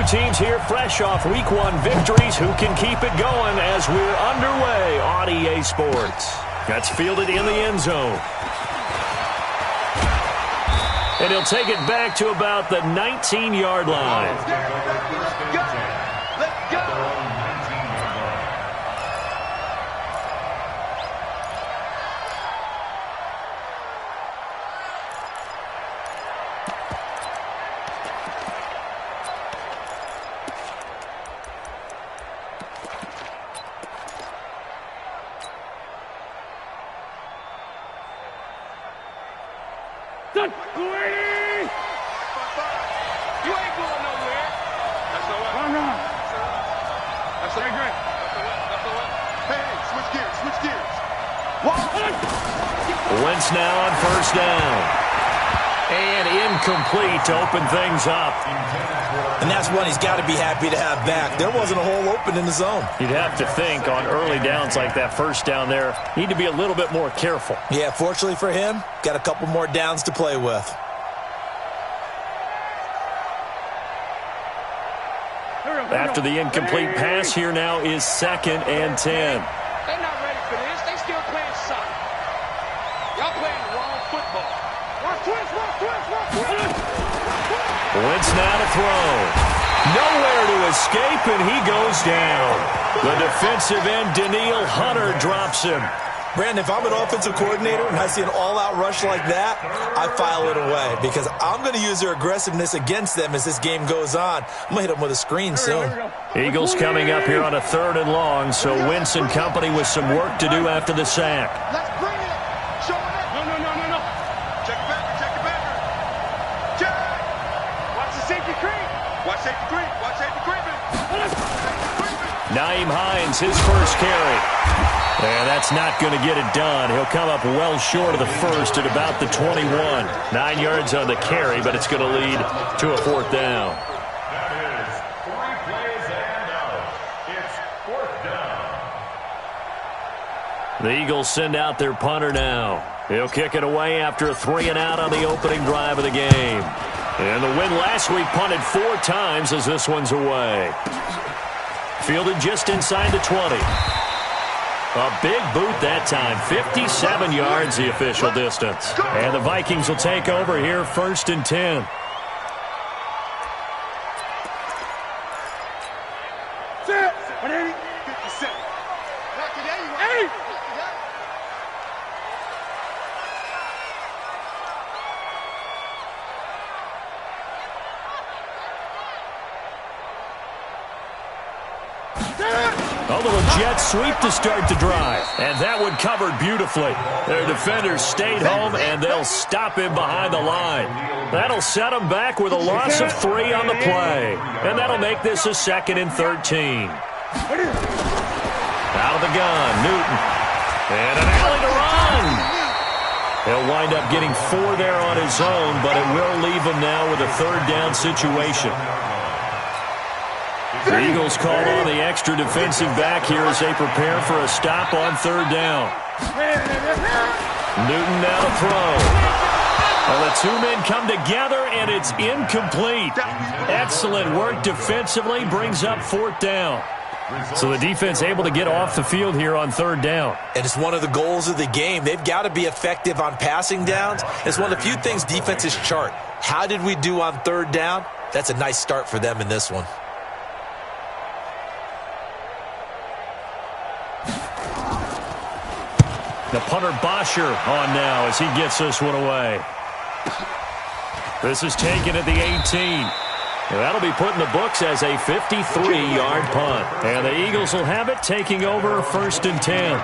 teams here fresh off Week 1 victories. Who can keep it going as we're underway on EA Sports? That's fielded in the end zone. And he'll take it back to about the 19-yard line. Let's go. Wentz now on first down. And incomplete to open things up. And that's one he's got to be happy to have back. There wasn't a hole open in the zone. You'd have to think on early downs like that first down there, need to be a little bit more careful. Yeah, fortunately for him, got a couple more downs to play with. After the incomplete pass, here now is 2nd and 10. They're not ready for this. They still playing soccer. Y'all playing the wrong football. Wentz now to throw. Nowhere to escape, and he goes down. The defensive end, Danielle Hunter, drops him. Brandon, if I'm an offensive coordinator and I see an all-out rush like that, I file it away because I'm going to use their aggressiveness against them as this game goes on. I'm going to hit them with a screen soon. Eagles coming up here on a 3rd and long, so Wentz and company with some work to do after the sack. Let's bring it. Show it. No. Check it back. Check. Watch the safety creep. Watch safety creeping. Nyheim Hines, his first carry. And that's not going to get it done. He'll come up well short of the first at about the 21. 9 yards on the carry, but it's going to lead to a 4th down. That is 3 plays and out. It's 4th down. The Eagles send out their punter now. He'll kick it away after a 3 and out on the opening drive of the game. And the win last week punted 4 times as this one's away. Fielded just inside the 20. A big boot that time. 57 yards the official distance. And the Vikings will take over here 1st and 10. A little jet sweep to start the drive. And that one covered beautifully. Their defenders stayed home, and they'll stop him behind the line. That'll set them back with a loss of 3 on the play. And that'll make this a 2nd and 13. Out of the gun, Newton. And an alley to run. He'll wind up getting 4 there on his own, but it will leave him now with a 3rd down situation. The Eagles call on the extra defensive back here as they prepare for a stop on 3rd down. Newton now to throw. Well, the 2 men come together, and it's incomplete. Excellent work defensively, brings up 4th down. So the defense able to get off the field here on 3rd down. And it's one of the goals of the game. They've got to be effective on passing downs. It's one of the few things defenses chart. How did we do on 3rd down? That's a nice start for them in this one. The punter Bosher on now as he gets this one away. This is taken at the 18. And that'll be put in the books as a 53-yard punt. And the Eagles will have it, taking over 1st and 10.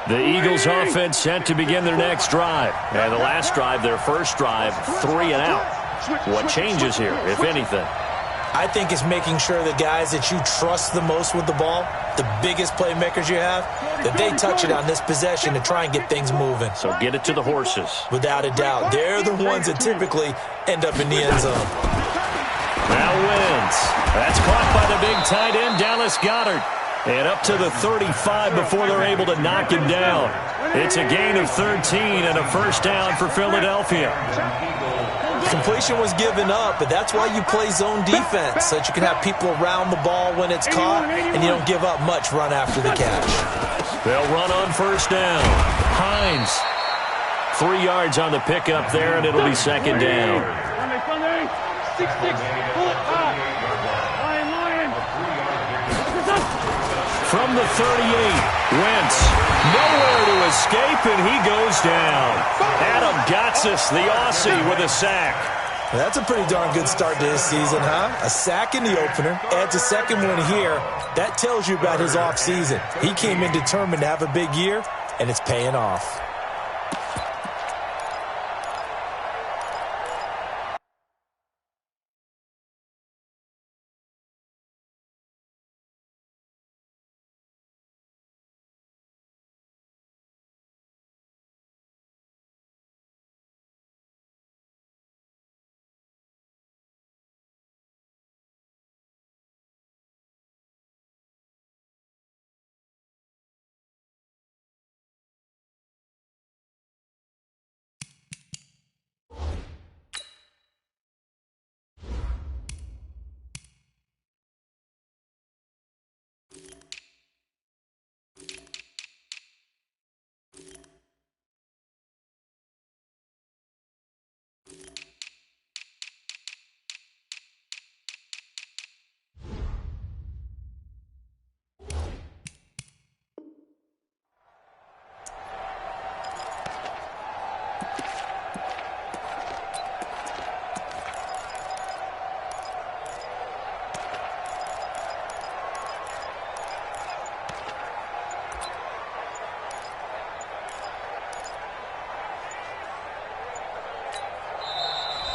The Eagles offense set to begin their next drive. And the last drive, their first drive, 3 and out. What changes here, if anything? I think it's making sure the guys that you trust the most with the ball, the biggest playmakers you have, that they touch it on this possession to try and get things moving. So get it to the horses. Without a doubt. They're the ones that typically end up in the end zone. Now Wentz. That's caught by the big tight end, Dallas Goedert. And up to the 35 before they're able to knock him down. It's a gain of 13 and a first down for Philadelphia. Completion was given up, but that's why you play zone defense, so that you can have people around the ball when it's caught, and you don't give up much run after the catch. They'll run on first down. Hines. 3 yards on the pickup there, and it'll be second down. From the 38, Wentz, nowhere to escape, and he goes down. Adam Gotsis, the Aussie, with a sack. That's a pretty darn good start to his season, huh? A sack in the opener, adds a second one here. That tells you about his offseason. He came in determined to have a big year, and it's paying off.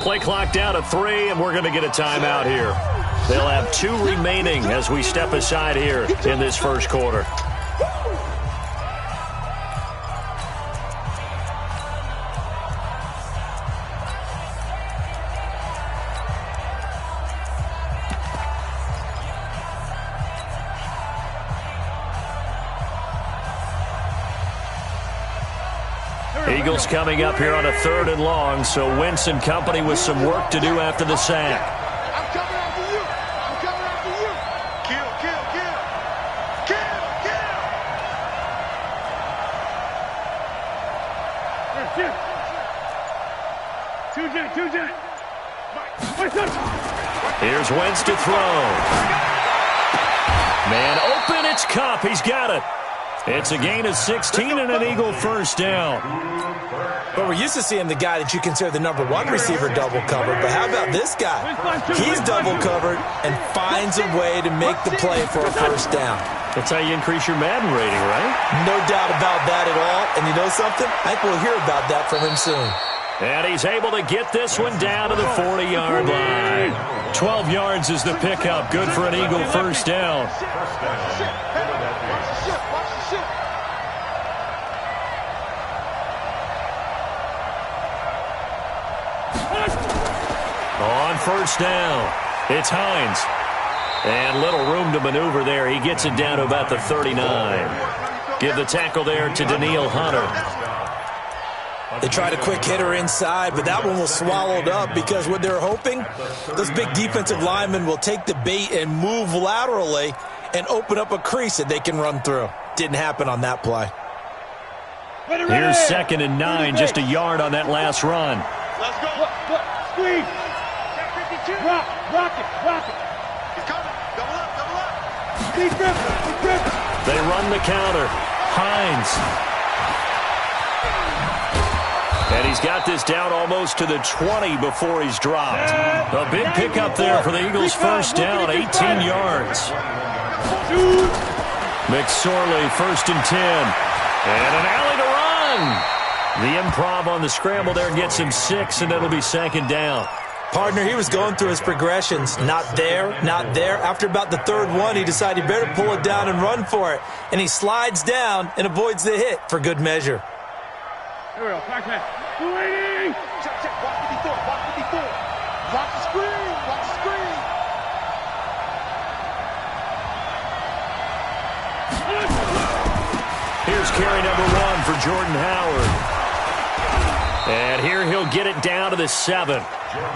Play clock down to 3, and we're going to get a timeout here. They'll have 2 remaining as we step aside here in this first quarter. Eagles coming up here on a 3rd and long, so Wentz and company with some work to do after the sack. I'm coming after you. I'm coming after you. Kill, kill, kill. Kill, kill. Here's Wentz to throw. Man open, it's Kupp. He's got it. It's a gain of 16 and an Eagle first down. But we're used to seeing the guy that you consider the number 1 receiver double covered. But how about this guy? He's double covered and finds a way to make the play for a first down. That's how you increase your Madden rating, right? No doubt about that at all. And you know something? I think we'll hear about that from him soon. And he's able to get this one down to the 40-yard line. 12 yards is the pickup. Good for an Eagle first down. On first down, it's Hines. And little room to maneuver there. He gets it down to about the 39. Give the tackle there to Danielle Hunter. They tried a quick hitter inside, but that one was swallowed up because what they're hoping, those big defensive linemen will take the bait and move laterally and open up a crease that they can run through. Didn't happen on that play. Here's 2nd and 9, just a yard on that last run. Let's go. Squeeze. Rock it. He's coming. Double up. Keep gripping. They run the counter. Hines. And he's got this down almost to the 20 before he's dropped. A big pickup there for the Eagles first down, 18 yards. McSorley, 1st and 10. And an alley to run. The improv on the scramble there gets him 6, and it'll be 2nd down. Partner, he was going through his progressions. Not there, not there. After about the third one, he decided he better pull it down and run for it. And he slides down and avoids the hit for good measure. Here we go. Back. Waiting. Check. Watch 54. Watch the screen. Here's carry number 1 for Jordan Howard. And here he'll get it down to the 7.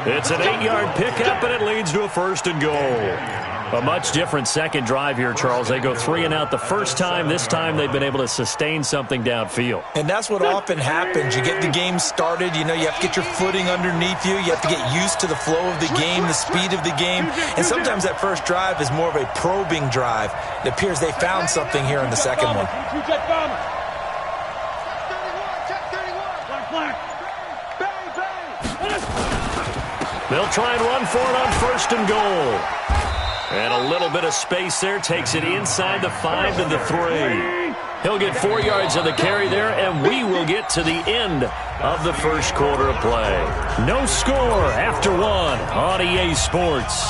It's an 8-yard pickup, and it leads to a 1st and goal. A much different second drive here, Charles. They go 3 and out the first time. This time they've been able to sustain something downfield. And that's what often happens. You get the game started. You know, you have to get your footing underneath you. You have to get used to the flow of the game, the speed of the game. And sometimes that first drive is more of a probing drive. It appears they found something here in the second one. They'll try and run for it on 1st and goal. And a little bit of space there takes it inside the 5 to the 3. He'll get 4 yards of the carry there, and we will get to the end of the first quarter of play. No score after 1 on EA Sports.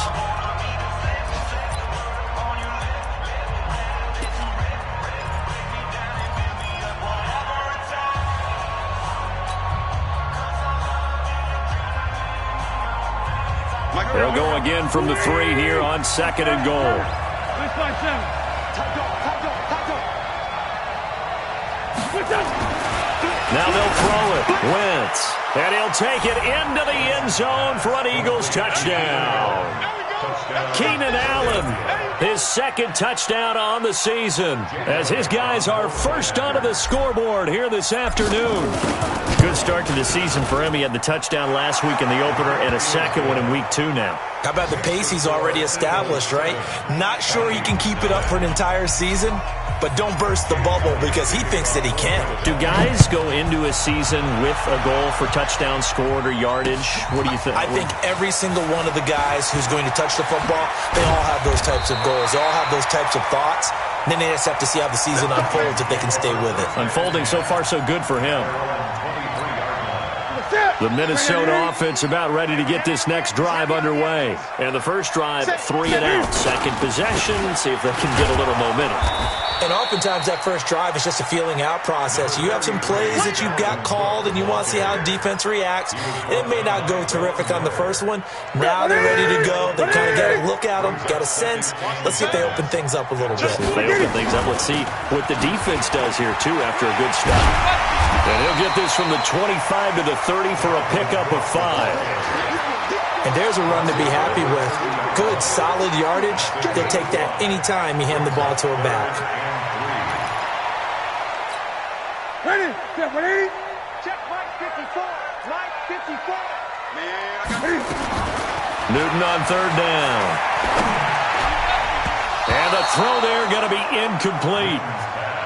They'll go again from the 3 here on 2nd and goal. Now they'll throw it. Wentz. And he'll take it into the end zone for an Eagles touchdown. Keenan Allen, his 2nd touchdown on the season, as his guys are first onto the scoreboard here this afternoon. Good start to the season for him. He had the touchdown last week in the opener and a 2nd one in week 2 now. How about the pace he's already established, right? Not sure he can keep it up for an entire season, but don't burst the bubble because he thinks that he can. Do guys go into a season with a goal for touchdown scored or yardage? What do you think? I think every single one of the guys who's going to touch the football, they all have those types of goals. They all have those types of thoughts. And then they just have to see how the season unfolds if they can stay with it. Unfolding so far so good for him. The Minnesota offense about ready to get this next drive underway. And the first drive, 3 and out. 2nd possession, see if they can get a little momentum. And oftentimes that first drive is just a feeling out process. You have some plays that you've got called and you want to see how defense reacts. It may not go terrific on the first one. Now they're ready to go. They kind of got to look at them, got a sense. Let's see if they open things up a little bit. If they open things up, let's see what the defense does here, too, after a good stop. And he'll get this from the 25 to the 30 for a pickup of 5. And there's a run to be happy with. Good, solid yardage. They'll take that anytime you hand the ball to a back. Ready? Check right 54. Right 54. Man, Newton on 3rd down. And the throw there going to be incomplete.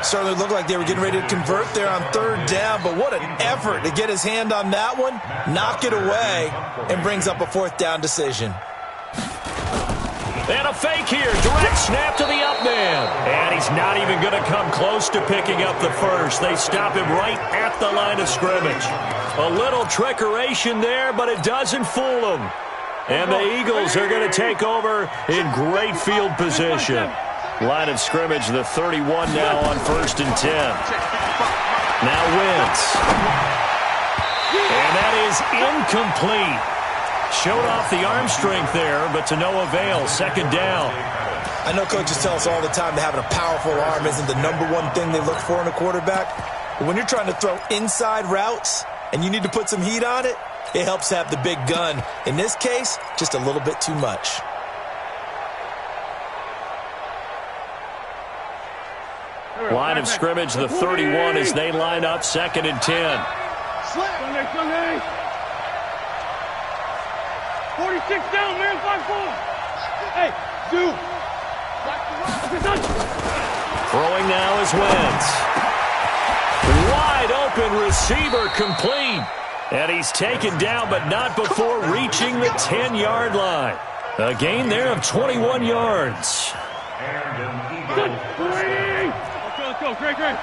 Certainly looked like they were getting ready to convert there on 3rd down, but what an effort to get his hand on that one, knock it away, and brings up a 4th down decision. And a fake here, direct snap to the up man. And he's not even going to come close to picking up the first. They stop him right at the line of scrimmage. A little trickeration there, but it doesn't fool them. And the Eagles are going to take over in great field position. Line of scrimmage, the 31 now on 1st and 10. Now Wentz. And that is incomplete. Showed off the arm strength there, but to no avail. 2nd down. I know coaches tell us all the time that having a powerful arm isn't the #1 thing they look for in a quarterback. But when you're trying to throw inside routes and you need to put some heat on it, it helps have the big gun. In this case, just a little bit too much. Line of scrimmage, the 31 as they line up 2nd and 10. Sunday. 46 down, man, 5-4. Hey, dude. Throwing now is Wentz. Wide open receiver complete. And he's taken down, but not before reaching the 10-yard line. A gain there of 21 yards. Let's go, Greg. Ram.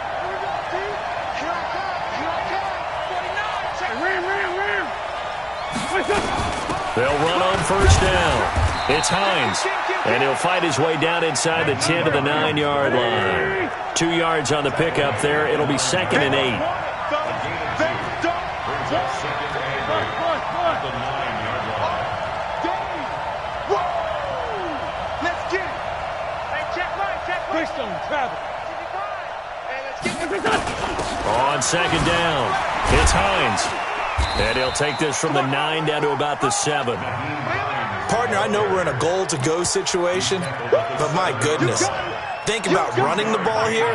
They'll run on first down. It's Hines, and he'll fight his way down inside the 10 to the 9-yard line. 2 yards on the pickup there. It'll be 2nd and 8. On 2nd down, it's Hines. And he'll take this from the 9 down to about the 7. Partner, I know we're in a goal-to-go situation, but my goodness, think about running the ball here.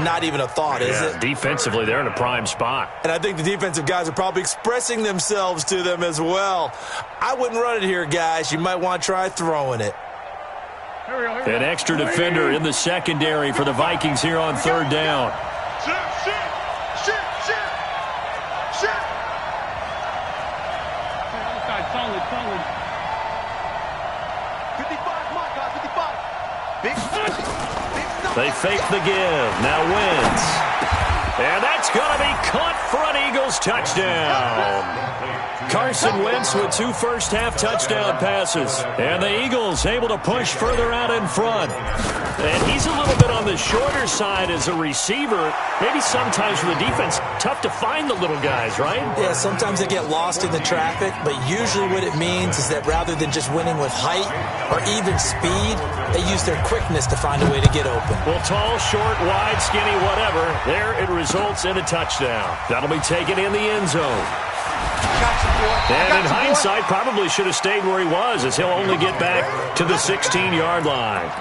Not even a thought, is it? Defensively, they're in a prime spot. And I think the defensive guys are probably expressing themselves to them as well. I wouldn't run it here, guys. You might want to try throwing it. An extra defender in the secondary for the Vikings here on 3rd down. They fake the give. Now Wentz. And that's going to be caught for an Eagles touchdown. Carson Wentz with 2 first-half touchdown passes. And the Eagles able to push further out in front. And he's a little bit on the shorter side as a receiver. Maybe sometimes for the defense, tough to find the little guys, right? Yeah, sometimes they get lost in the traffic, but usually what it means is that rather than just winning with height or even speed, they use their quickness to find a way to get open. Well, tall, short, wide, skinny, whatever, there it results in a touchdown. That'll be taken in the end zone. And in hindsight, probably should have stayed where he was, as he'll only get back to the 16-yard line.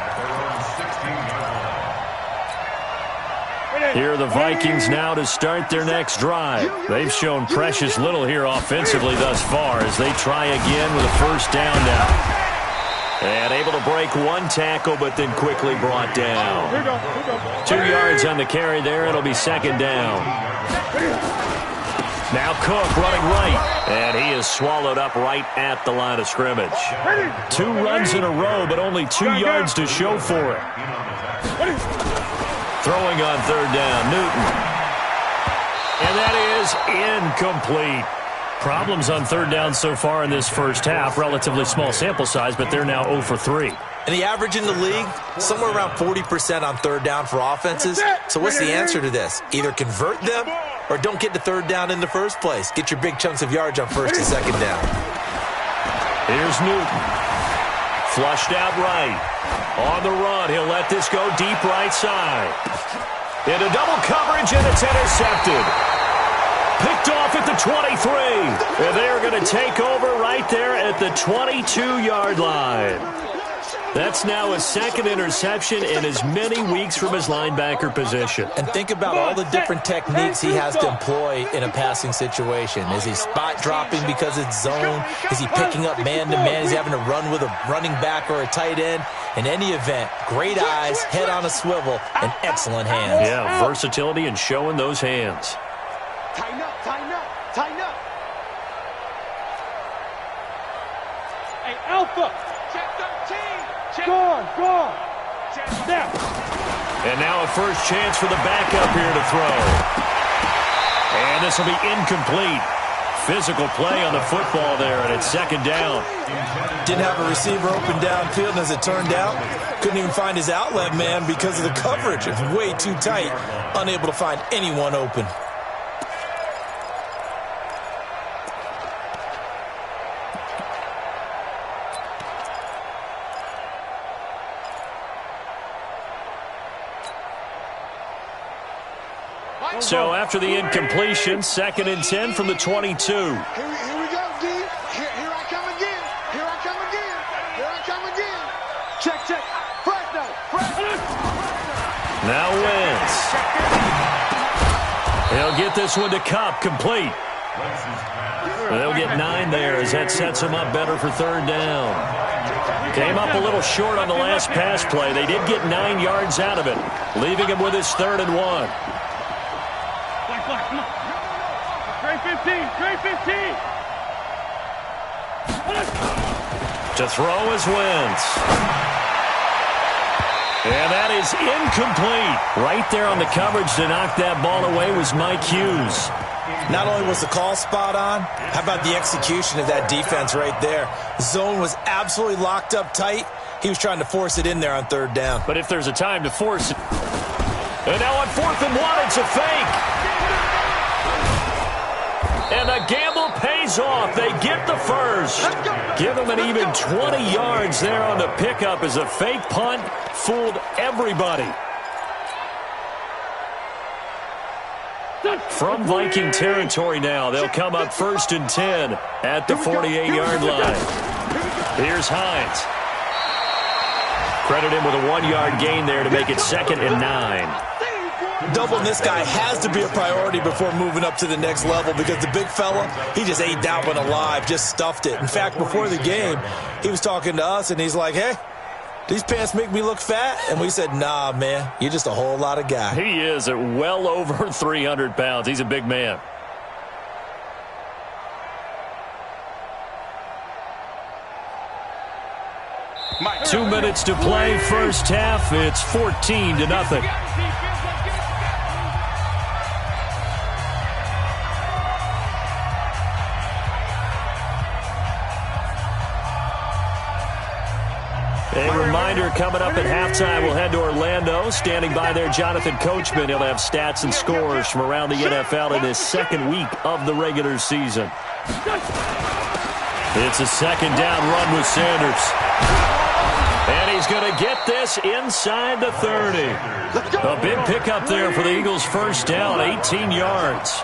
Here are the Vikings now to start their next drive. They've shown precious little here offensively thus far as they try again with a first down now. And able to break 1 tackle, but then quickly brought down. 2 yards on the carry there. It'll be 2nd down. Now Cook running right, and he is swallowed up right at the line of scrimmage. 2 runs in a row, but only 2 yards to show for it. Throwing on 3rd down, Newton. And that is incomplete. Problems on 3rd down so far in this first half. Relatively small sample size, but they're now 0 for 3. And the average in the league, somewhere around 40% on 3rd down for offenses. So what's the answer to this? Either convert them or don't get to 3rd down in the first place. Get your big chunks of yards on 1st and 2nd down. Here's Newton. Flushed out right. On the run, he'll let this go deep right side. Into double coverage, and it's intercepted. Picked off at the 23. And they're going to take over right there at the 22-yard line. That's now his 2nd interception in as many weeks from his linebacker position. And think about all the different techniques he has to employ in a passing situation. Is he spot dropping because it's zone? Is he picking up man-to-man? Is he having to run with a running back or a tight end? In any event, great eyes, head on a swivel, and excellent hands. Yeah, versatility and showing those hands. Tighten up, tighten up, tighten up. Hey, Alpha. Check 13. Check. Gone. Snap. And now a first chance for the backup here to throw. And this will be incomplete. Physical play on the football there, and it's 2nd down. Didn't have a receiver open downfield, and as it turned out, couldn't even find his outlet man because of the coverage. It's way too tight, unable to find anyone open. So after the incompletion, 2nd and 10 from the 22. Here we go, D. Here I come again. Here I come again. Here I come again. Check. Fresno. Now Wentz. He'll get this one to Cup, complete. They'll get 9 there as that sets him up better for 3rd down. Came up a little short on the last pass play. They did get 9 yards out of it, leaving him with his 3rd and 1. Come on. Trey 15. To throw is Wentz. And that is incomplete. Right there on the coverage to knock that ball away was Mike Hughes. Not only was the call spot on, how about the execution of that defense right there? Zone was absolutely locked up tight. He was trying to force it in there on third down. But if there's a time to force it. And now on 4th and 1, it's a fake. And the gamble pays off. They get the first. Give them an even 20 yards there on the pickup as a fake punt fooled everybody. From Viking territory now, they'll come up 1st and 10 at the 48-yard line. Here's Hines. Credit him with a 1-yard gain there to make it 2nd and 9. Doubling this guy has to be a priority before moving up to the next level because the big fella, he just ate that one alive, just stuffed it. In fact, before the game, he was talking to us, and he's like, hey, these pants make me look fat? And we said, nah, man, you're just a whole lot of guy. He is at well over 300 pounds. He's a big man. Mike. 2 minutes to play, first half. It's 14-0. A reminder, coming up at halftime, we'll head to Orlando. Standing by there, Jonathan Coachman. He'll have stats and scores from around the NFL in his 2nd week of the regular season. It's a 2nd down run with Sanders. And he's going to get this inside the 30. A big pickup there for the Eagles' first down, 18 yards.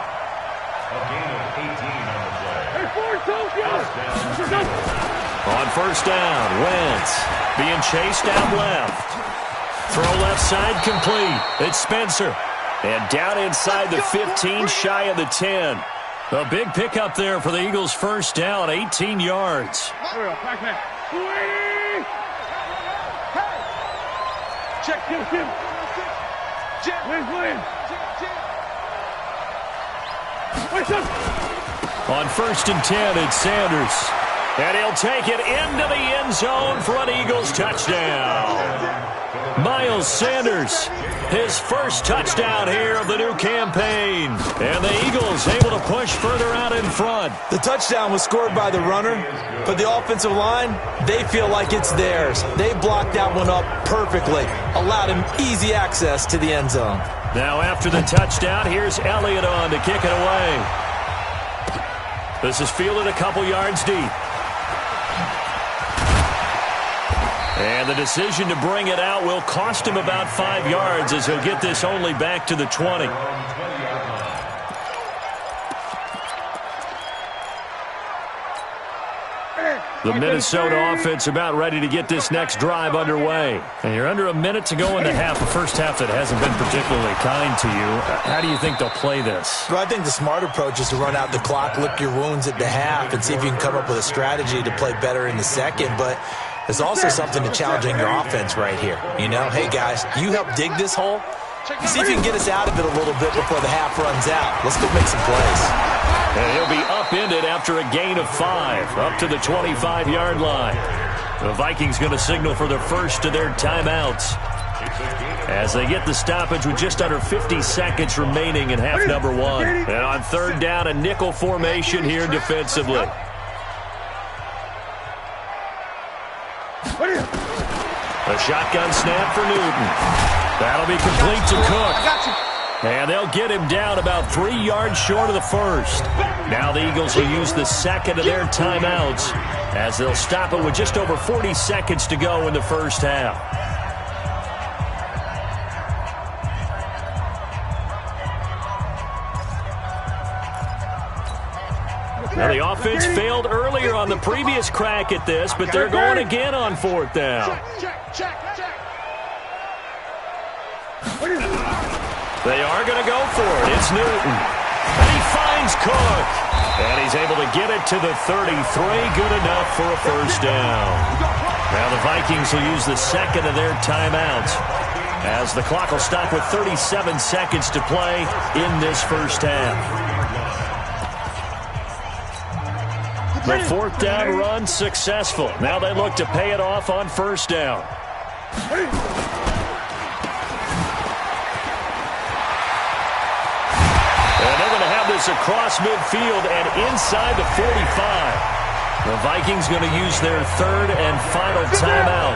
On first down, Wentz being chased out left. Throw left side complete. It's Spencer. And down inside the 15, shy of the 10. A big pickup there for the Eagles' first down, 18 yards. Check him. On 1st and 10, it's Sanders. And he'll take it into the end zone for an Eagles touchdown. Miles Sanders, his first touchdown here of the new campaign. And the Eagles able to push further out in front. The touchdown was scored by the runner, but the offensive line, they feel like it's theirs. They blocked that one up perfectly, allowed him easy access to the end zone. Now after the touchdown, here's Elliott on to kick it away. This is fielded a couple yards deep. And the decision to bring it out will cost him about 5 yards as he'll get this only back to the 20. The Minnesota offense about ready to get this next drive underway. And you're under a minute to go in the half, a first half that hasn't been particularly kind to you. How do you think they'll play this? Well, I think the smart approach is to run out the clock, lick your wounds at the half, and see if you can come up with a strategy to play better in the second. But there's also something to challenging your offense right here. You know, hey, guys, you help dig this hole. See if you can get us out of it a little bit before the half runs out. Let's go make some plays. And he'll be upended after a gain of 5, up to the 25-yard line. The Vikings going to signal for the first of their timeouts as they get the stoppage with just under 50 seconds remaining in half number 1. And on 3rd down, a nickel formation here defensively. A shotgun snap for Newton. That'll be complete to Cook. And they'll get him down about 3 yards short of the first. Now the Eagles will use the second of their timeouts as they'll stop it with just over 40 seconds to go in the first half. Now the offense failed earlier on the previous crack at this, but they're going again on 4th down. They are going to go for it. It's Newton. And he finds Cook. And he's able to get it to the 33. Good enough for a first down. Now the Vikings will use the second of their timeouts as the clock will stop with 37 seconds to play in this first half. The 4th down run successful. Now they look to pay it off on first down. And they're going to have this goes across midfield and inside the 45. The Vikings going to use their third and final timeout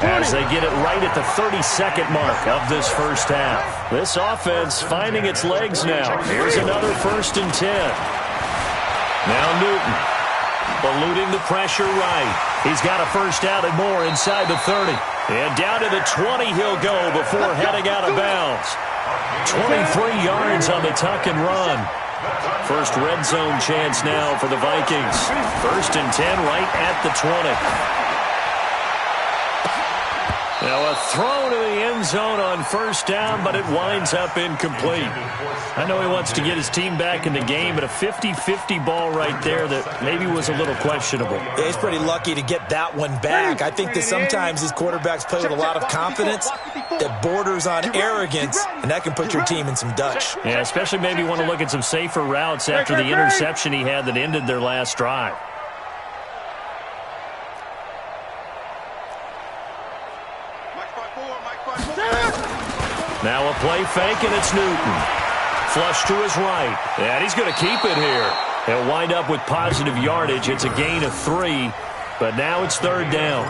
as they get it right at the 32nd mark of this first half. This offense finding its legs now. Here's another 1st and 10. Now Newton eluding the pressure right. He's got a first out and more inside the 30. And down to the 20 he'll go before heading out of bounds. 23 yards on the tuck and run. First red zone chance now for the Vikings. 1st and 10 right at the 20. Now a throw to the end zone on first down, but it winds up incomplete. I know he wants to get his team back in the game, but a 50-50 ball right there that maybe was a little questionable. Yeah, he's pretty lucky to get that one back. I think that sometimes these quarterbacks play with a lot of confidence that borders on arrogance, and that can put your team in some Dutch. Yeah, especially maybe want to look at some safer routes after the interception he had that ended their last drive. Now a play fake, and it's Newton. Flush to his right. And he's going to keep it here. He'll wind up with positive yardage. It's a gain of 3, but now it's 3rd down.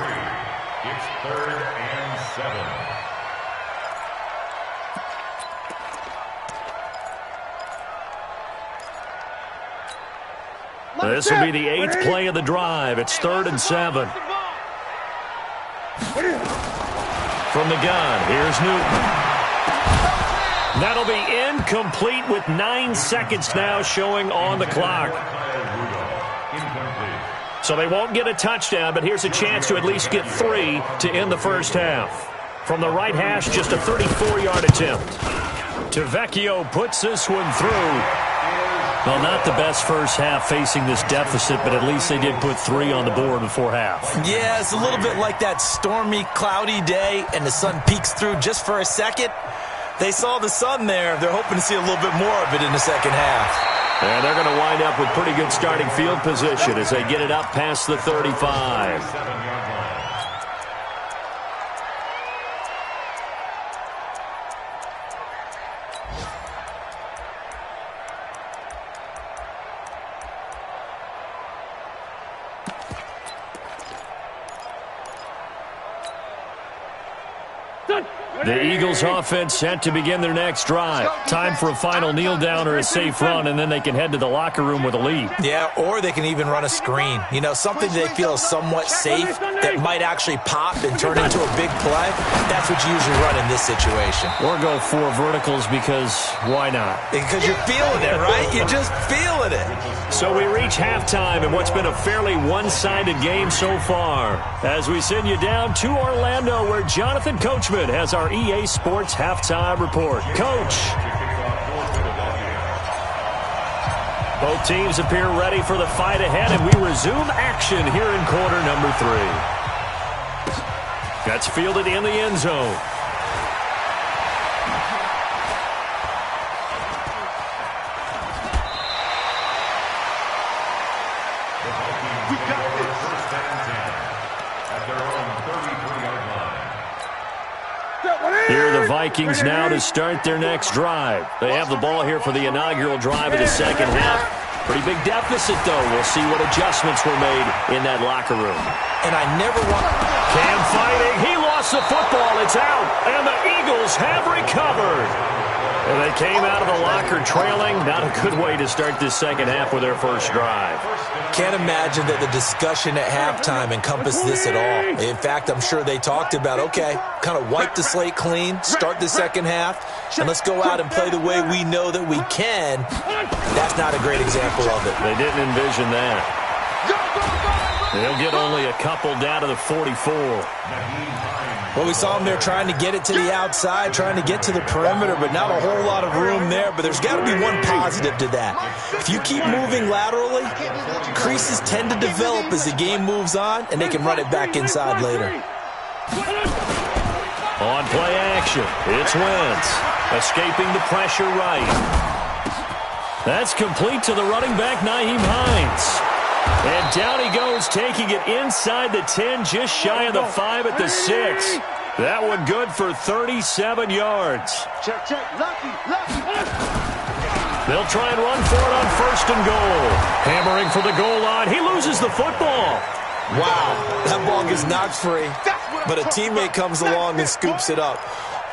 It's 3rd and 7. This will be the 8th play of the drive. It's 3rd and 7. From the gun, here's Newton. That'll be incomplete with 9 seconds now showing on the clock. So they won't get a touchdown, but here's a chance to at least get 3 to end the first half. From the right hash, just a 34-yard attempt. Tavecchio puts this one through. Well, not the best first half facing this deficit, but at least they did put 3 on the board before half. Yeah, it's a little bit like that stormy, cloudy day, and the sun peeks through just for a second. They saw the sun there. They're hoping to see a little bit more of it in the second half. And they're going to wind up with pretty good starting field position as they get it up past the 35. The Eagles offense set to begin their next drive. Time for a final kneel down or a safe run, and then they can head to the locker room with a lead. Yeah, or they can even run a screen. You know, something they feel is somewhat safe that might actually pop and turn into a big play. That's what you usually run in this situation. Or go 4 verticals because why not? Because you're feeling it, right? You're just feeling it. So we reach halftime in what's been a fairly one-sided game so far. As we send you down to Orlando, where Jonathan Coachman has our EA Sports halftime report. Coach. Both teams appear ready for the fight ahead, and we resume action here in quarter number 3. That's fielded in the end zone. Here are the Vikings now to start their next drive. They have the ball here for the inaugural drive of the second half. Pretty big deficit, though. We'll see what adjustments were made in that locker room. And I never want... Cam fighting. He lost the football. It's out. And the Eagles have recovered. And they came out of the locker trailing. Not a good way to start this second half with their first drive. Can't imagine that the discussion at halftime encompassed this at all. In fact, I'm sure they talked about, okay, kind of wipe the slate clean, start the second half, and let's go out and play the way we know that we can. That's not a great example of it. They didn't envision that. They'll get only a couple down to the 44. Well, we saw them there trying to get it to the outside, trying to get to the perimeter, but not a whole lot of room there. But there's got to be one positive to that. If you keep moving laterally, creases tend to develop as the game moves on, and they can run it back inside later. On play action, it's Wentz, escaping the pressure right. That's complete to the running back, Nyheim Hines. And down he goes, taking it inside the 10, just shy of the 5 at the 6. That one good for 37 yards. Check, check, lucky. They'll try and run for it on 1st and goal. Hammering for the goal line. He loses the football. Wow, that ball gets knocked free, but a teammate comes along and scoops it up.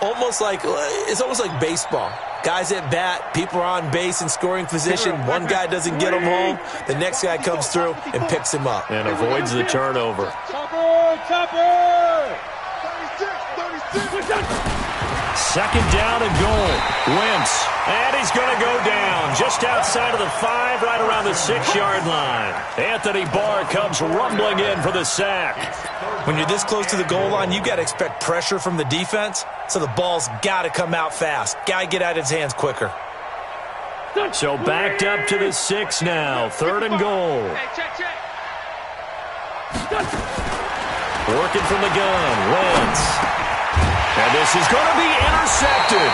It's almost like baseball. Guys at bat, people are on base in scoring position. One guy doesn't get him home. The next guy comes through and picks him up. And avoids the turnover. Chopper! 36. 2nd down and goal. Wentz. And he's going to go down just outside of the 5, right around the 6-yard line. Anthony Barr comes rumbling in for the sack. When you're this close to the goal line, you got to expect pressure from the defense, so the ball's got to come out fast. Got to get out of his hands quicker. So backed up to the 6 now. 3rd and goal. Working from the gun. Wentz. And this is going to be intercepted.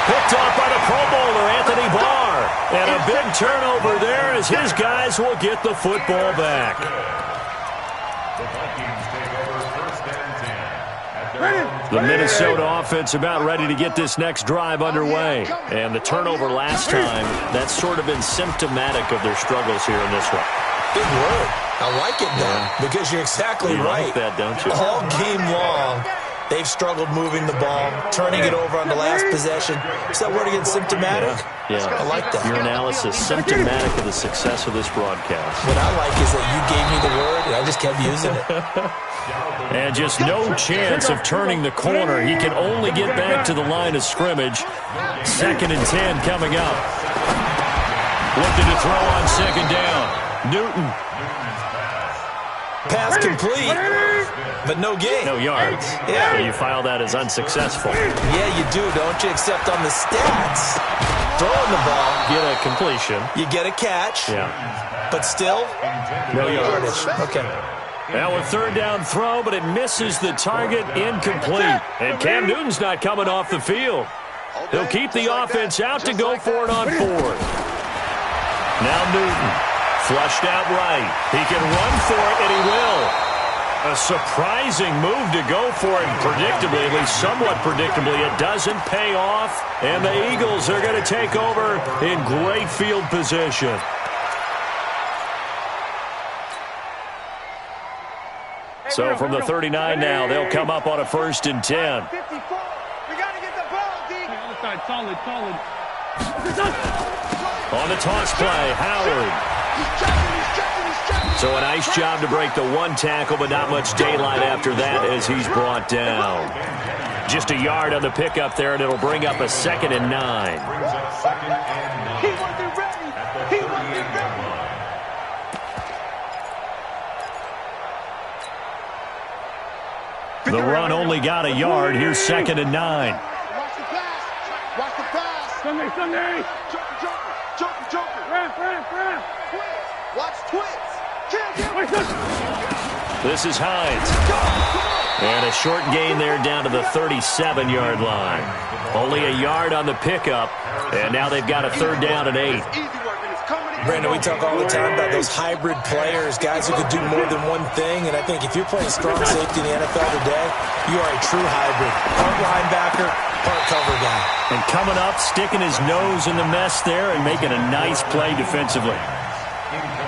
Picked off by the Pro Bowler, Anthony Barr. And a big turnover there as his guys will get the football back. The Minnesota offense about ready to get this next drive underway. And the turnover last time, that's sort of been symptomatic of their struggles here in this one. Big word. I like it now, because you're exactly right. You like that, don't you? All game long, they've struggled moving the ball, turning it over on the last possession. Is that word again, symptomatic? Yeah. I like that. Your analysis, symptomatic of the success of this broadcast. What I like is that you gave me the word, and I just kept using it. And just no chance of turning the corner. He can only get back to the line of scrimmage. 2nd and 10 coming up. Looking to throw on 2nd down. Newton. Pass complete, but no gain. No yards. Yeah. So you file that as unsuccessful. Yeah, you do, don't you? Except on the stats, throwing the ball, Get a completion. you get a catch, Yeah. but still, no yardage. Okay. Now a 3rd down throw, but it misses the target, incomplete. And Cam Newton's not coming off the field. He'll keep the offense out to go for it on 4th. Now Newton, flushed out right. He can run for it, and he will. A surprising move to go for it, predictably, at least somewhat predictably. It doesn't pay off, and the Eagles are going to take over in great field position. So from the 39 now, they'll come up on a 1st and 10. 54. We got to get the ball, D. Solid. On the toss play, Howard. So a nice job to break the 1 tackle, but not much daylight after that as he's brought down. Just a yard on the pickup there, and it'll bring up a 2nd and 9. He wasn't ready. The run only got a yard. Here's 2nd and 9. Watch the pass. Sunday. Joker. Run. Watch twits. This is Hines. And a short gain there down to the 37-yard line. Only a yard on the pickup, and now they've got a 3rd down and 8. Brandon, we talk all the time about those hybrid players, guys who could do more than one thing, and I think if you're playing strong safety in the NFL today, you are a true hybrid. Part linebacker, part cover guy. And coming up, sticking his nose in the mess there and making a nice play defensively.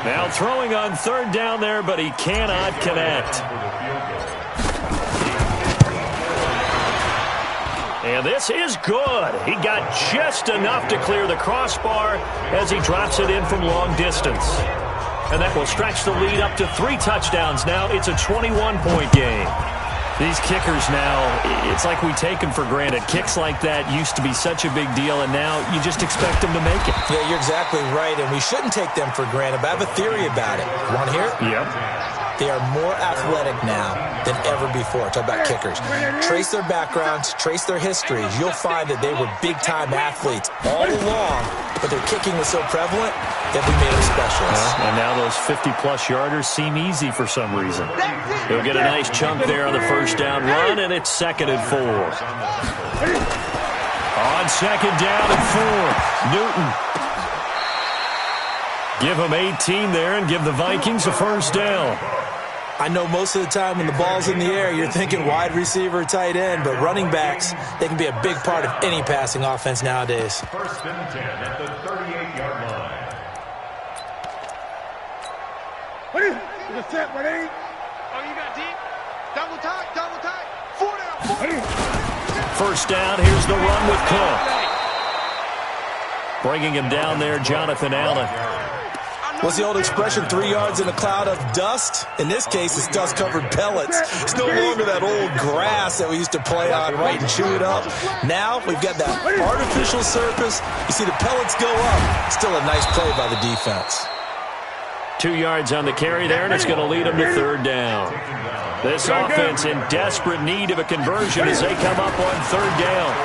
Now throwing on 3rd down there, but he cannot connect. And this is good. He got just enough to clear the crossbar as he drops it in from long distance. And that will stretch the lead up to 3 touchdowns now. It's a 21-point game. These kickers now, it's like we take them for granted. Kicks like that used to be such a big deal, and now you just expect them to make it. Yeah, you're exactly right, and we shouldn't take them for granted, but I have a theory about it. Want to hear it? Yep. They are more athletic now than ever before. Talk about kickers. Trace their backgrounds, trace their histories. You'll find that they were big-time athletes all along, but their kicking was so prevalent that we made them specialists. And now those 50-plus yarders seem easy for some reason. He'll get a nice chunk there on the 1st down run, and it's 2nd and 4. On 2nd down and 4, Newton. Give him 18 there and give the Vikings a 1st down. I know most of the time when the ball's in the air, you're thinking wide receiver, tight end, but running backs, they can be a big part of any passing offense nowadays. First and 10 at the 38-yard line. What is it? It's a set, buddy. Oh, you got deep? Double tight, double tight. 4 down, 4. First down, here's the run with Cook. Bringing him down there, Jonathan Allen. What's the old expression, 3 yards in a cloud of dust? In this case, it's dust-covered pellets. It's no longer that old grass that we used to play on, right, and chew it up. Now we've got that artificial surface. You see the pellets go up. Still a nice play by the defense. 2 yards on the carry there, and it's going to lead them to third down. This offense in desperate need of a conversion as they come up on third down.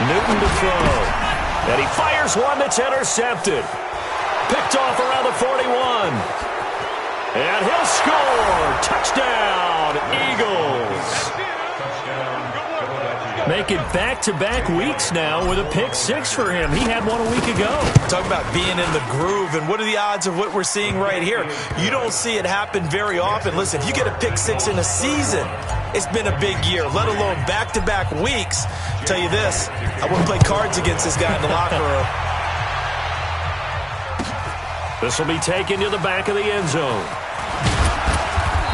Newton to throw. And he fires one that's intercepted. Picked off around the 41. And he'll score. Touchdown, Eagles. Make it back-to-back weeks now with a pick-6 for him. He had one a week ago. Talk about being in the groove, and what are the odds of what we're seeing right here? You don't see it happen very often. Listen, if you get a pick-6 in a season, it's been a big year, let alone back-to-back weeks. I'll tell you this, I wouldn't play cards against this guy in the locker room. This will be taken to the back of the end zone.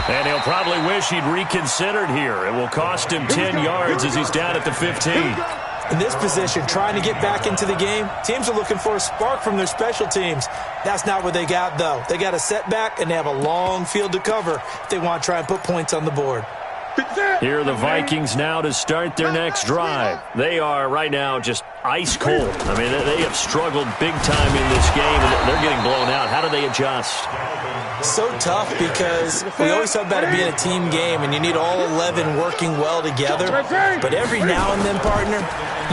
And he'll probably wish he'd reconsidered here. It will cost him 10 yards as he's down at the 15. In this position, trying to get back into the game, teams are looking for a spark from their special teams. That's not what they got, though. They got a setback, and they have a long field to cover if they want to try and put points on the board. Here are the Vikings now to start their next drive. They are right now just ice cold. I mean, they have struggled big time in this game, and they're getting blown out. How do they adjust? So tough because we always talk about it being a team game, and you need all 11 working well together. But every now and then, partner,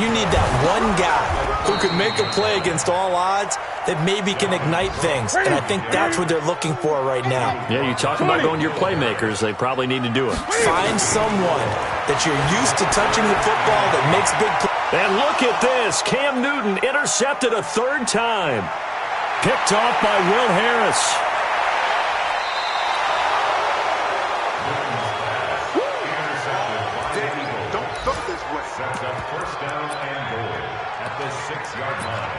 you need that one guy who can make a play against all odds that maybe can ignite things. And I think that's what they're looking for right now. Yeah, you talk about going to your playmakers. They probably need to do it. Find someone that you're used to touching the football that makes big plays. And look at this. Cam Newton intercepted a third time. Picked off by Will Harris. Sets up first down and goal at the 6-yard line.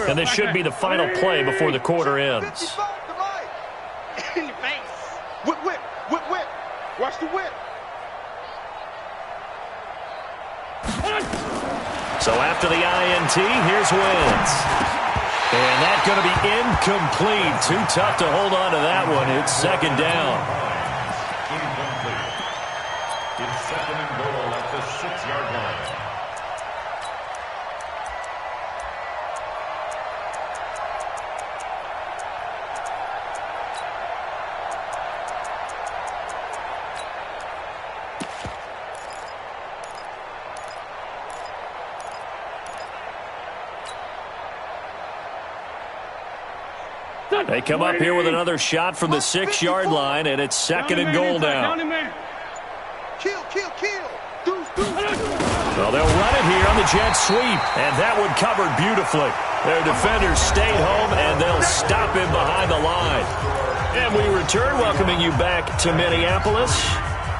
And this should be the final play before the quarter ends. In your face. Whip, whip, whip, whip. Watch the whip. So after the INT, here's Wentz. And that's going to be incomplete. Too tough to hold on to that one. It's second down. Incomplete. It's second and goal at the 6-yard line. They come up here with another shot from the 6-yard line, and it's second and goal now. Kill, kill, kill. Deuce, deuce. Well, they'll run it here on the jet sweep, and that one covered beautifully. Their defenders stayed home, and they'll stop him behind the line. And we return, welcoming you back to Minneapolis.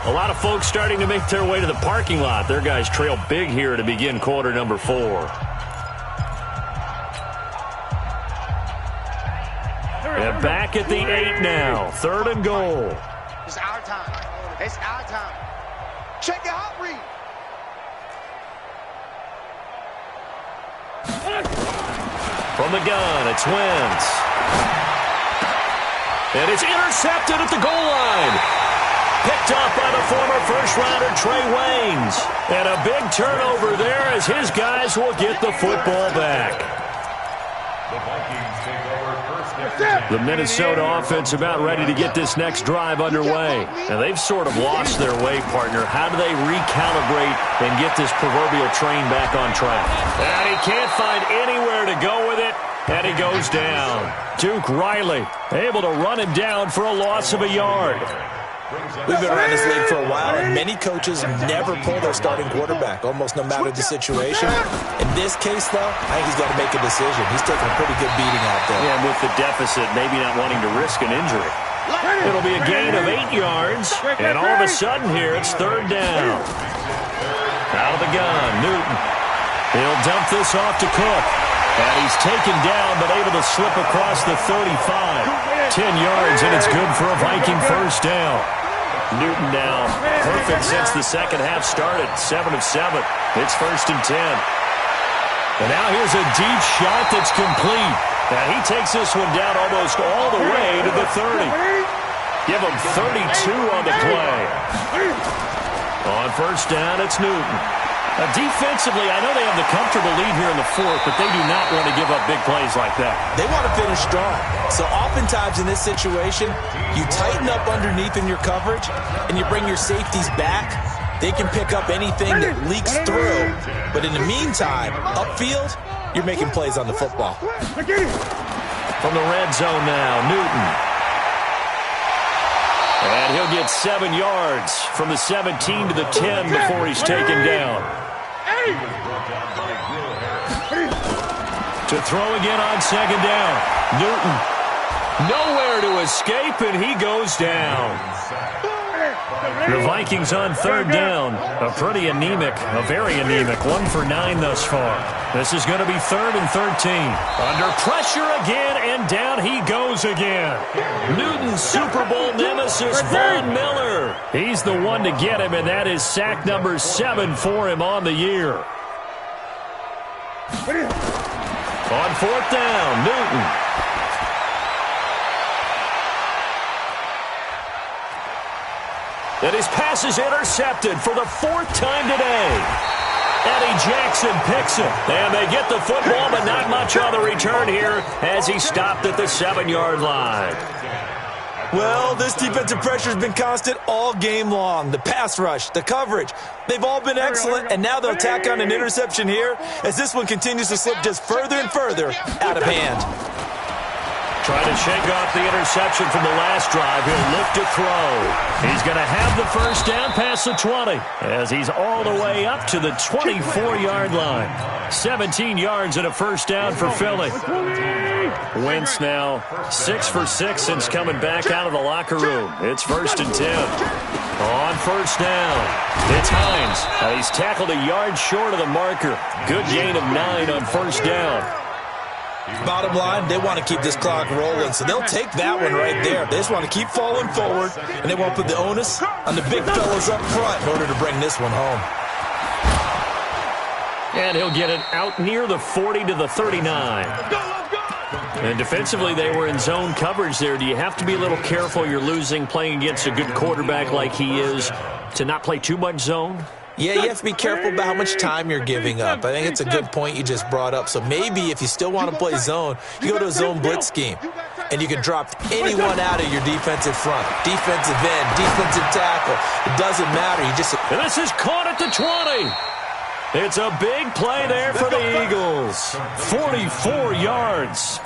A lot of folks starting to make their way to the parking lot. Their guys trail big here to begin quarter number 4. And back at the 8 now. Third and goal. It's our time. It's our time. Check your hot read. From the gun, it's Wentz. And it's intercepted at the goal line. Picked off by the former first-rounder Trey Waynes. And a big turnover there as his guys will get the football back. The Vikings take over first down. The Minnesota offense about ready to get this next drive underway. And they've sort of lost their way, partner. How do they recalibrate and get this proverbial train back on track? And he can't find anywhere to go with it, and he goes down. Duke Riley able to run him down for a loss of a yard. We've been around this league for a while, and many coaches never pull their starting quarterback, almost no matter the situation. In this case, though, I think he's got to make a decision. He's taking a pretty good beating out there. Yeah, and with the deficit, maybe not wanting to risk an injury. It'll be a gain of 8 yards, and all of a sudden here, it's third down. Out of the gun, Newton. He'll dump this off to Cook. And he's taken down, but able to slip across the 35. 10 yards, and it's good for a Viking first down. Newton now perfect since the second half started. 7 of 7. It's first and 10. And now here's a deep shot that's complete. Now he takes this one down almost all the way to the 30. Give him 32 on the play. On first down, it's Newton. Defensively, I know they have the comfortable lead here in the fourth, but they do not want to give up big plays like that. They want to finish strong. So oftentimes in this situation, you tighten up underneath in your coverage, and you bring your safeties back. They can pick up anything that leaks through. But in the meantime, upfield, you're making plays on the football. From the red zone now, Newton. And he'll get 7 yards from the 17 to the 10 before he's taken down. To throw again on second down. Newton nowhere to escape, and he goes down. The Vikings on third down. A pretty anemic, a very anemic 1 for 9 thus far. This is going to be 3rd and 13. Under pressure again, and down he goes again. Newton's Super Bowl nemesis, Von Miller. He's the one to get him, and that is sack number 7 for him on the year. On fourth down, Newton. And his pass is intercepted for the 4th time today. Eddie Jackson picks it. And they get the football, but not much on the return here as he stopped at the 7-yard line. Well, this defensive pressure has been constant all game long. The pass rush, the coverage, they've all been excellent, and now they'll tack on an interception here as this one continues to slip just further and further out of hand. Trying to shake off the interception from the last drive. He'll look to throw. He's going to have the first down past the 20 as he's all the way up to the 24-yard line. 17 yards and a first down for Philly. Wentz now 6 for 6 since coming back out of the locker room. It's first and 10. On first down, it's Hines. He's tackled a yard short of the marker. Good gain of 9 on first down. Bottom line, they want to keep this clock rolling, so they'll take that one right there. They just want to keep falling forward, and they won't put the onus on the big fellas up front in order to bring this one home. And he'll get it out near the 40 to the 39. And defensively, they were in zone coverage there. Do you have to be a little careful? You're losing playing against a good quarterback like he is to not play too much zone? Yeah, you have to be careful about how much time you're giving up. I think it's a good point you just brought up. So maybe if you still want to play zone, you go to a zone blitz scheme. And you can drop anyone out of your defensive front. Defensive end, defensive tackle. It doesn't matter. You just... And this is caught at the 20. It's a big play there for the Eagles. 44 yards.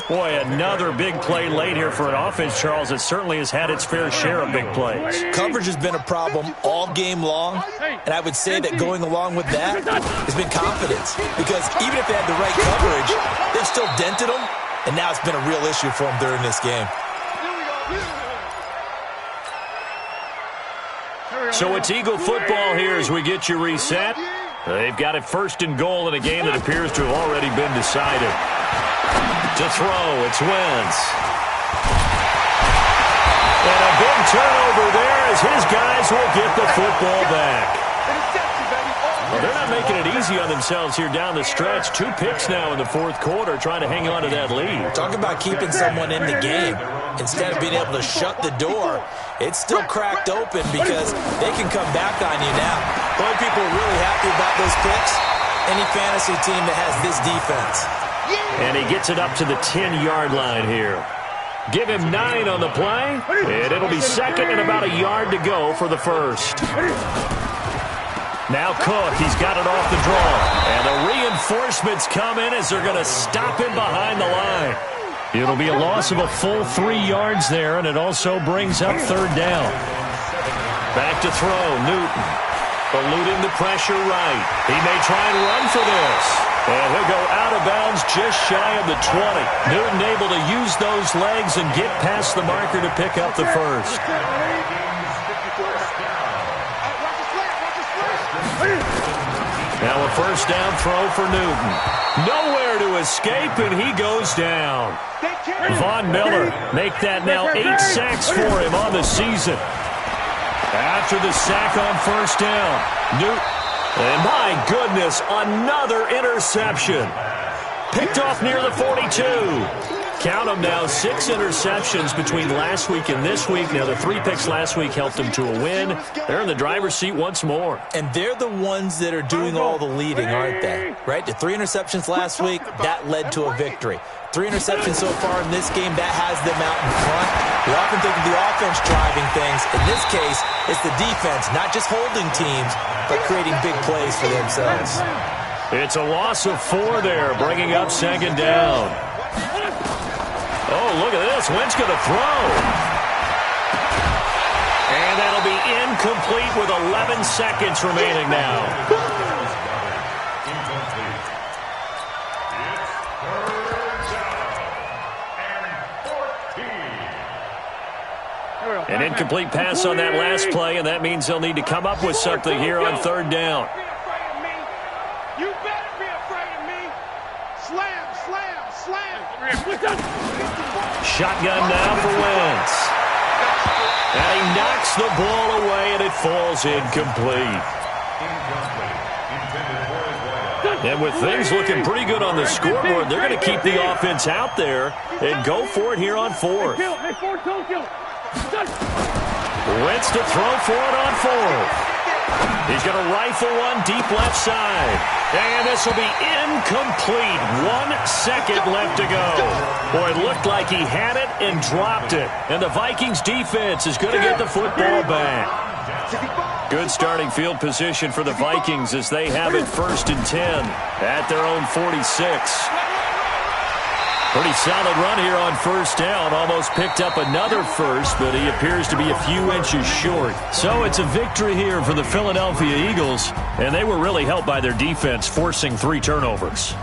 Boy, another big play late here for an offense, Charles. It certainly has had its fair share of big plays. Coverage has been a problem all game long, and I would say that going along with that has been confidence. Because even if they had the right coverage, they've still dented them, and now it's been a real issue for them during this game. So it's Eagle football here as we get you reset. They've got it first and goal in a game that appears to have already been decided. To throw, it's Wentz. And a big turnover there as his guys will get the football back. Well, they're not making it easy on themselves here down the stretch. 2 picks now in the fourth quarter trying to hang on to that lead. Talk about keeping someone in the game. Instead of being able to shut the door, it's still cracked open because they can come back on you now. The only people are really happy about those picks, any fantasy team that has this defense. And he gets it up to the 10-yard line here. Give him 9 on the play, and it'll be second and about a yard to go for the first. Now Cook, he's got it off the draw. And the reinforcements come in as they're going to stop him behind the line. It'll be a loss of a full 3 yards there, and it also brings up third down. Back to throw, Newton. Eluding the pressure right. He may try and run for this. And he'll go out of bounds just shy of the 20. Newton able to use those legs and get past the marker to pick up the first. Now a first down throw for Newton. Nowhere to escape, and he goes down. Von Miller make that now 8 sacks for him on the season. After the sack on first down, Newton, and my goodness, another interception. Picked off near the 42. Count them now, 6 interceptions between last week and this week. Now, the 3 picks last week helped them to a win. They're in the driver's seat once more. And they're the ones that are doing all the leading, aren't they? Right? The 3 interceptions last week, that led to a victory. 3 interceptions so far in this game, that has them out in front. We often think of the offense driving things. In this case, it's the defense, not just holding teams, but creating big plays for themselves. It's a loss of 4 there, bringing up second down. Oh, look at this. Wentz going to throw. And that'll be incomplete with 11 seconds remaining now. An incomplete pass on that last play, and that means they'll need to come up with something here on third down. You better be afraid of me. Slam, slam, slam. Shotgun now for Wentz. And he knocks the ball away, and it falls incomplete. And with things looking pretty good on the scoreboard, they're going to keep the offense out there and go for it here on fourth. Wentz to throw for it on fourth. He's going to rifle one deep left side. And this will be incomplete. 1 second left to go. Boy, it looked like he had it and dropped it. And the Vikings defense is going to get the football back. Good starting field position for the Vikings as they have it 1st and 10 at their own 46. Pretty solid run here on first down. Almost picked up another first, but he appears to be a few inches short. So it's a victory here for the Philadelphia Eagles, and they were really helped by their defense forcing 3 turnovers.